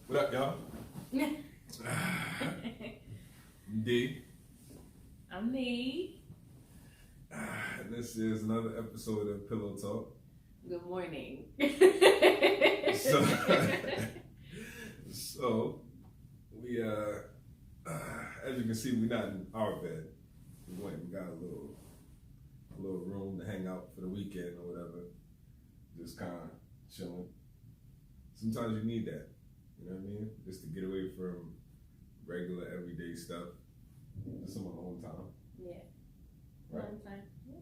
What up, y'all? D. I'm me. And this is another episode of Pillow Talk. Good morning. So we as you can see, we're not in our bed. We got a little room to hang out for the weekend or whatever. Just kind of chilling. Sometimes you need that. You know what I mean? Just to get away from regular everyday stuff. Just some alone time. Yeah. Right? Alone time. Yeah.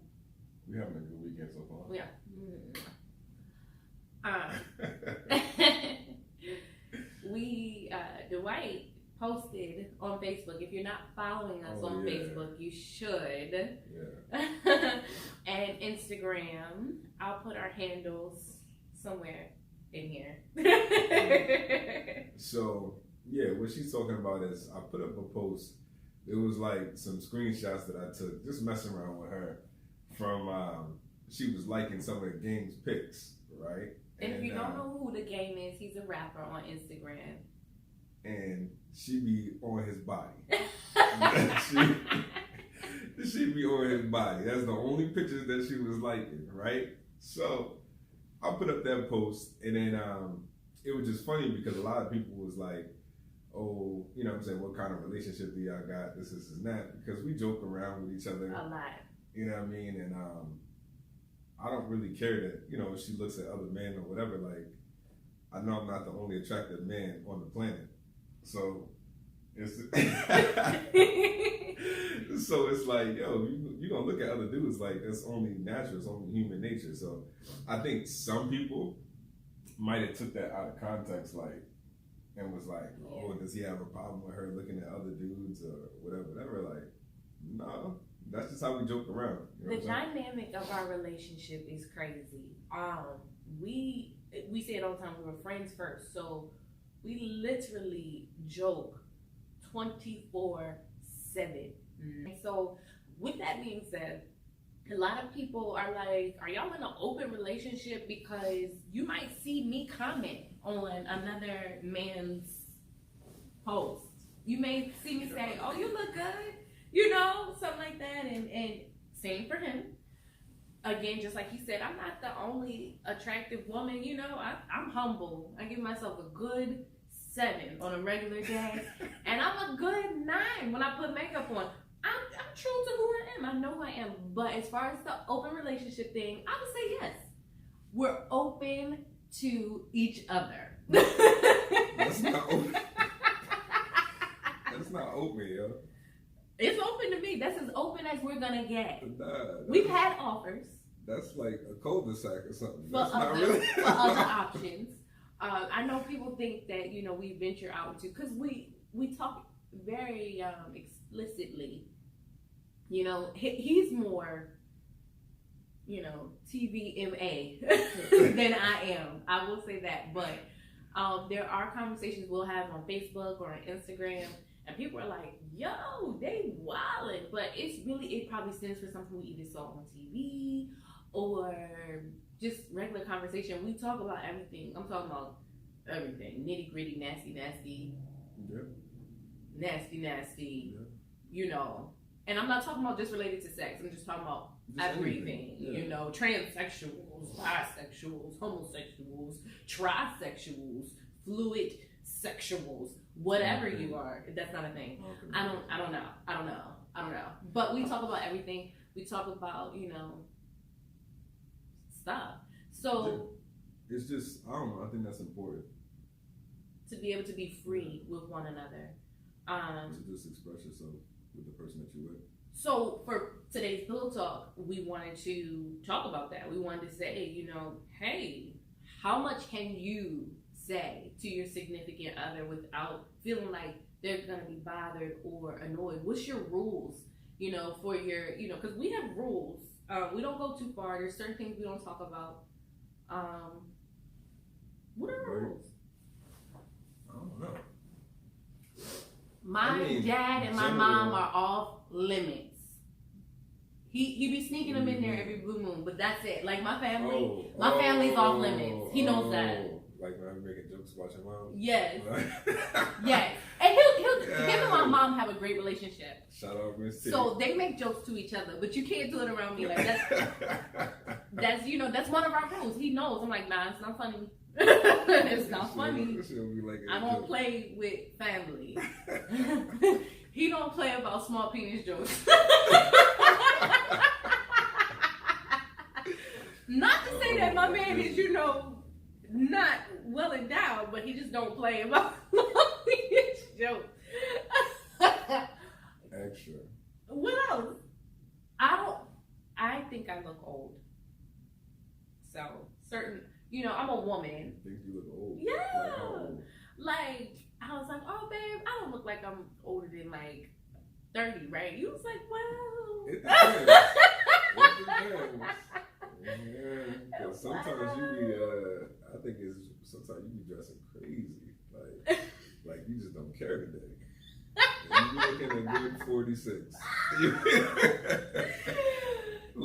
We having a good weekend so far. Yeah. Dwight posted on Facebook. If you're not following us on Facebook, you should. Yeah. And Instagram. I'll put our handles somewhere in here. So, yeah, what she's talking about is I put up a post. It was like some screenshots that I took, just messing around with her, from, she was liking some of the game's picks, right? And if you don't know who the game is, he's a rapper on Instagram. And she be on his body. she be on his body. That's the only pictures that she was liking, right? So I put up that post, and then it was just funny because a lot of people was like, oh, you know what I'm saying, what kind of relationship do y'all got, this and that, because we joke around with each other. A lot. You know what I mean? And I don't really care that, you know, if she looks at other men or whatever, like, I know I'm not the only attractive man on the planet. So it's so it's like, yo, you gonna look at other dudes like that's only natural, it's only human nature. So I think some people might have took that out of context, like, and was like, oh, does he have a problem with her looking at other dudes or whatever? Like, no, that's just how we joke around. You know the dynamic of our relationship is crazy. We say it all the time. We were friends first, so we literally joke 24/7. So with that being said, a lot of people are like, are y'all in an open relationship? Because you might see me comment on another man's post. You may see me say, oh, you look good, you know, something like that. And same for him. Again, just like he said, I'm not the only attractive woman. You know, I'm humble. I give myself a good 7 on a regular day. And I'm a good 9 when I put makeup on. I'm true to who I am. I know who I am. But as far as the open relationship thing, I would say yes. We're open to each other. That's not open. That's not open, yo. It's open to me. That's as open as we're gonna get. Nah, we've had offers. That's like a cul-de-sac or something. For other options. I know people think that, you know, we venture out into, because we talk very explicitly. You know, he's more, you know, TVMA than I am. I will say that. But there are conversations we'll have on Facebook or on Instagram, and people are like, yo, they wildin'. But it probably stems from something we either saw on TV or just regular conversation. We talk about everything. I'm talking about everything. Nitty gritty, nasty. Yeah. Nasty. Yeah. You know. And I'm not talking about just related to sex. I'm just talking about everything. Yeah. You know, transsexuals, bisexuals, homosexuals, trisexuals, fluid sexuals, whatever you are. That's not a thing. I don't know. But we talk about everything. We talk about, you know, stuff. So it's just, I don't know, I think that's important. To be able to be free with one another. To just express yourself with the person that you're with. So for today's Pillow Talk, we wanted to talk about that. We wanted to say, you know, hey, how much can you say to your significant other without feeling like they're going to be bothered or annoyed? What's your rules, you know, for your, you know, because we have rules. We don't go too far. There's certain things we don't talk about. What are our rules? I don't know. My dad and my mom are off limits. He be sneaking them in there every blue moon, but that's it. Like my family's off limits. He knows that. Like when I'm making jokes jokes about your mom? Yes. Like, Yes. And him Yeah. and my mom have a great relationship. Shout out Miss T. So they make jokes to each other, but you can't do it around me. Like that's one of our rules. He knows. I'm like, nah, it's not funny. It's not funny. I don't play with family. He don't play about small penis jokes. Not to say that my man is, not well endowed, but he just don't play about small penis jokes. Extra. What else? I think I look old. So, I'm a woman. Think you look old? Yeah. Like how old? Like, I was like, oh, babe, I don't look like I'm older than, 30, right? You was like, well. It depends. It depends. Yeah. 'Cause sometimes you be, I think sometimes you be dressing crazy. Like you just don't care today. And you be looking a good 46.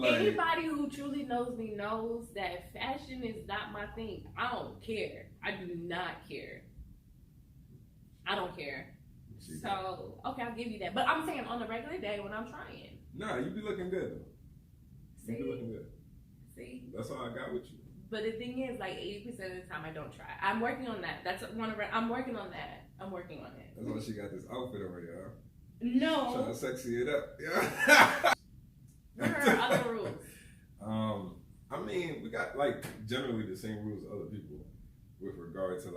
Anybody who truly knows me knows that fashion is not my thing. I don't care. I do not care. I don't care. So, okay, I'll give you that. But I'm saying on a regular day when I'm trying. Nah, you be looking good though. You be looking good. See? That's all I got with you. But the thing is, 80% of the time I don't try. I'm working on that. I'm working on that. I'm working on it. That's why she got this outfit over here. No. Trying to sexy it up. Yeah. What are our other rules? I mean, we got generally the same rules as other people with regard to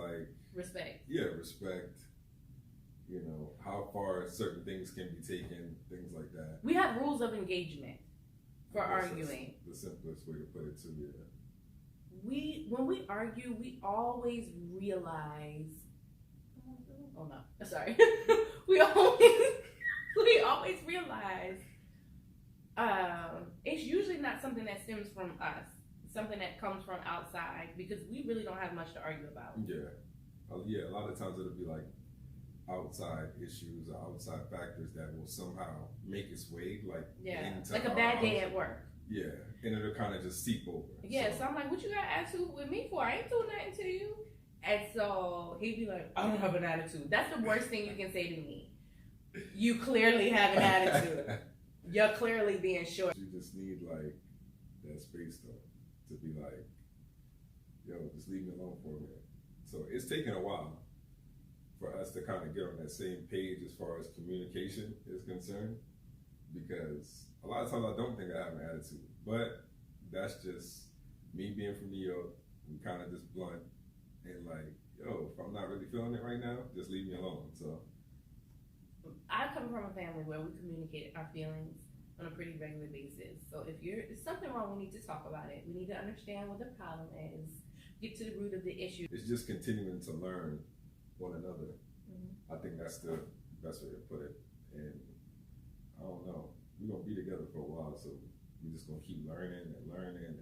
respect. Yeah, respect. How far certain things can be taken, things like that. We have rules of engagement for arguing. The simplest way to put it too, yeah. When we argue, we always realize. Oh no, sorry. we always realize. It's usually not something that stems from us. It's something that comes from outside because we really don't have much to argue about. Yeah, a lot of times it'll be outside issues or outside factors that will somehow make its way into a bad day at work. Yeah, and it'll kind of just seep over. Yeah, so I'm like, what you got attitude with me for? I ain't doing nothing to you. And so he'd be like, I don't have an attitude. That's the worst thing you can say to me. You clearly have an attitude. You're clearly being short. You just need that space though to be yo, just leave me alone for a minute. So it's taken a while for us to kind of get on that same page as far as communication is concerned, because a lot of times I don't think I have an attitude, but that's just me being from New York. We kind of just blunt and yo, if I'm not really feeling it right now, just leave me alone. So I come from a family where we communicate our feelings on a pretty regular basis. So if there's something wrong, we need to talk about it. We need to understand what the problem is, get to the root of the issue. It's just continuing to learn one another. Mm-hmm. I think that's the best way to put it. And I don't know, we're gonna be together for a while, so we're just gonna keep learning and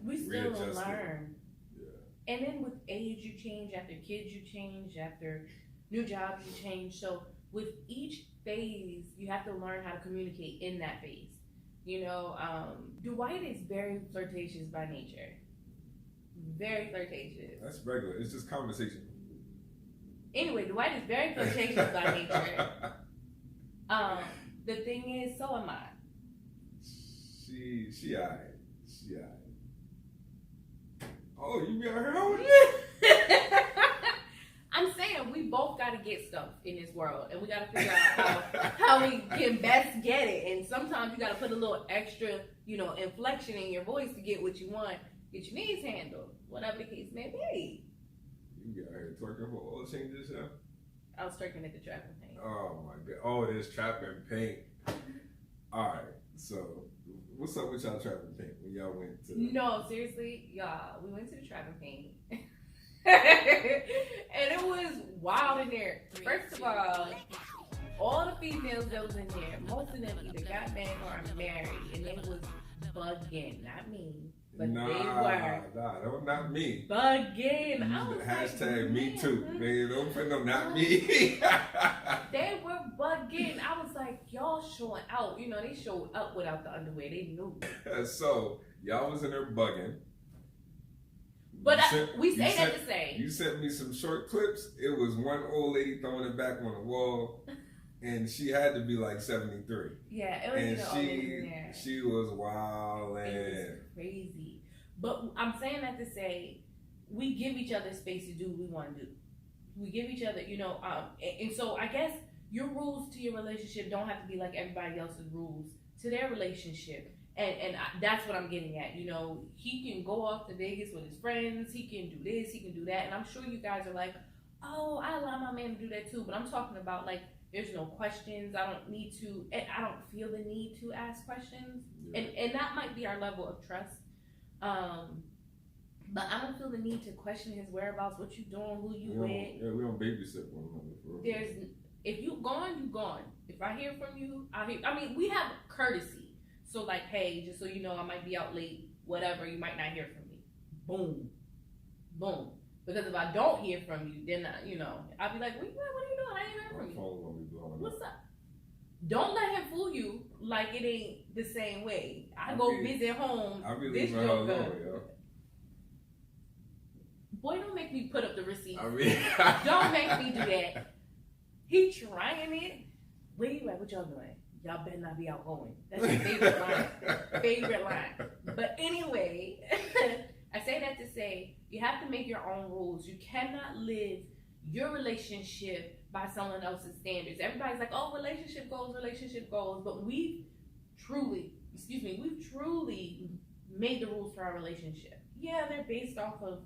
we still don't readjusting. learn. Yeah. And then with age you change, after kids you change, after new jobs you change. So with each phase you have to learn how to communicate in that phase. Dwight is very flirtatious by nature. Very flirtatious. That's regular. It's just conversation. Anyway, Dwight is very flirtatious by nature. The thing is, so am I. She alright. Oh, you be out here holding? I'm saying we both got to get stuff in this world, and we got to figure out how we can best get it. And sometimes you got to put a little extra, inflection in your voice to get what you want, get your needs handled, whatever the case may be. You be out here twerking for oil changes, yeah? I was twerking at the Trap and Paint. Oh my god! Oh, there's Trap and Paint. All right, so what's up with y'all Trap and Paint when y'all went to? No, seriously, y'all, we went to the Trap and Paint. And it was wild in there. First of all the females that was in there, most of them either got married or are married, and they was bugging, not me, but they were. Nah, not me. Bugging. Hashtag me too. Man, don't put no not me. They were bugging. I was like, y'all showing out. They showed up without the underwear. They knew. So y'all was in there bugging. But we say that to say. You sent me some short clips. It was one old lady throwing it back on the wall, and she had to be like 73. Yeah, it was and she was wild and it was crazy. But I'm saying that to say, we give each other space to do what we want to do. We give each other, and so I guess your rules to your relationship don't have to be like everybody else's rules to their relationship. And that's what I'm getting at. He can go off to Vegas with his friends. He can do this. He can do that. And I'm sure you guys are like, oh, I allow my man to do that too. But I'm talking about like, there's no questions. I don't feel the need to ask questions. Yeah. And that might be our level of trust. But I don't feel the need to question his whereabouts, what you doing, who you with. Yeah, we don't babysit one another. If you gone, you gone. If I hear from you, I'll hear. I mean, we have courtesy. So like, hey, just so you know, I might be out late, whatever, you might not hear from me. Boom. Boom. Because if I don't hear from you, then, I'll be like, what are you doing? I ain't heard from you. What's up? Don't let him fool you like it ain't the same way. I go visit home. I really this joker. Boy, don't make me put up the receipt. Don't make me do that. He trying it. Where you at? What y'all doing? Y'all better not be outgoing. That's your favorite line. Favorite line. But anyway, I say that to say you have to make your own rules. You cannot live your relationship by someone else's standards. Everybody's like, oh, relationship goals. But we've truly made the rules for our relationship. Yeah, they're based off of,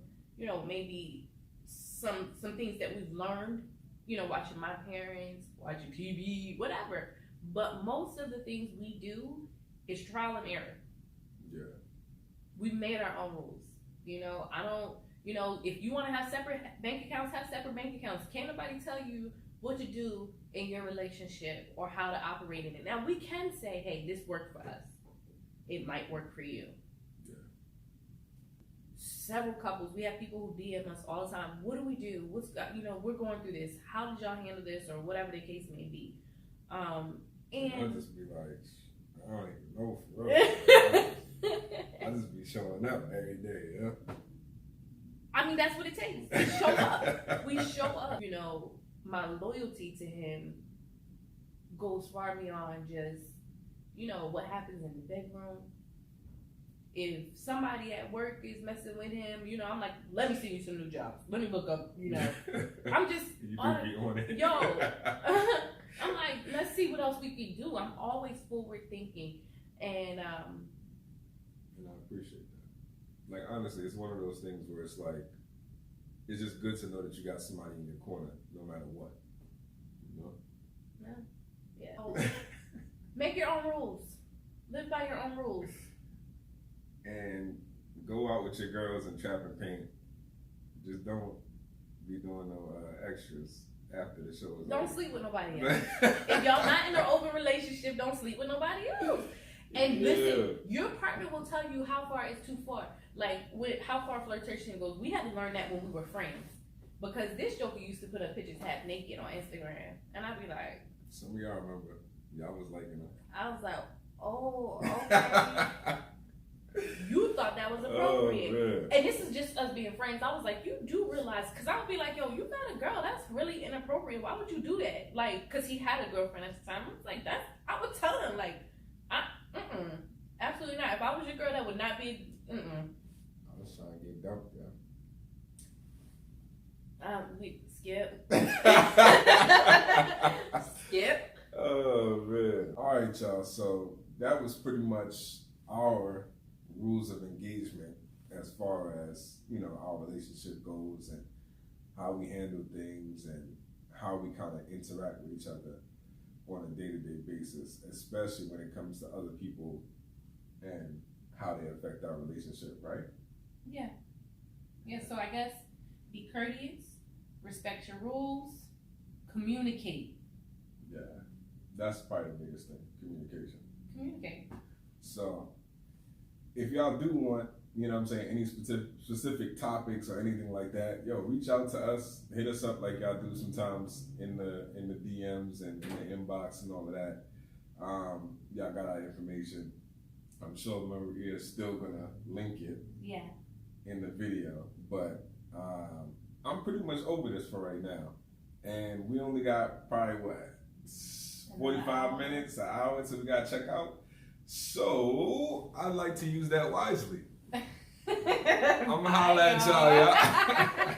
maybe some things that we've learned, watching my parents, watching TV, whatever. But most of the things we do is trial and error. Yeah. We've made our own rules. If you want to have separate bank accounts, have separate bank accounts. Can't nobody tell you what to do in your relationship or how to operate in it. Now, we can say, hey, this worked for us. It might work for you. Yeah. Several couples, we have people who DM us all the time. What do we do? We're going through this. How did y'all handle this? Or whatever the case may be. And I'll just be like, I don't even know for real. I just be showing up every day, yeah. I mean, that's what it takes. We show up. We show up. My loyalty to him goes far beyond just, what happens in the bedroom. If somebody at work is messing with him, I'm like, let me see you some new jobs. Let me look up, I'm just you do be on it. Yo. I'm like, let's see what else we can do. I'm always forward thinking. And I appreciate that. Like, honestly, it's one of those things where it's like, it's just good to know that you got somebody in your corner, no matter what. Yeah. Make your own rules. Live by your own rules. And go out with your girls and trap and paint. Just don't be doing no extras after the show is Don't sleep with nobody else. If y'all not in an open relationship, don't sleep with nobody else. And listen, your partner will tell you how far is too far. Like, with how far flirtation goes. We had to learn that when we were friends. Because this joker used to put up pictures half naked on Instagram. And I'd be like... Some of y'all remember. Y'all was liking it. I was like, oh, okay. You thought that was appropriate. Oh, and this is just us being friends. I was like, you do realize, because I would be like, yo, you got a girl. That's really inappropriate. Why would you do that? Like, because he had a girlfriend at the time. I was like, I would tell him, like, absolutely not. If I was your girl, that would not be, I was trying to get dumped, Skip. Skip. Oh, man. All right, y'all. So that was pretty much our rules of engagement as far as, our relationship goes and how we handle things and how we kind of interact with each other on a day-to-day basis, especially when it comes to other people and how they affect our relationship, right? Yeah. Yeah, so I guess be courteous, respect your rules, communicate. Yeah, that's probably the biggest thing, communication. Communicate. So, if y'all do want, any specific topics or anything like that, reach out to us, hit us up like y'all do sometimes in the DMs and in the inbox and all of that. Y'all got our information. I'm sure Maria is still gonna link it. Yeah. In the video, But I'm pretty much over this for right now. And we only got probably 45 minutes, an hour until we got to check out. So I'd like to use that wisely. I'm going to holler at y'all.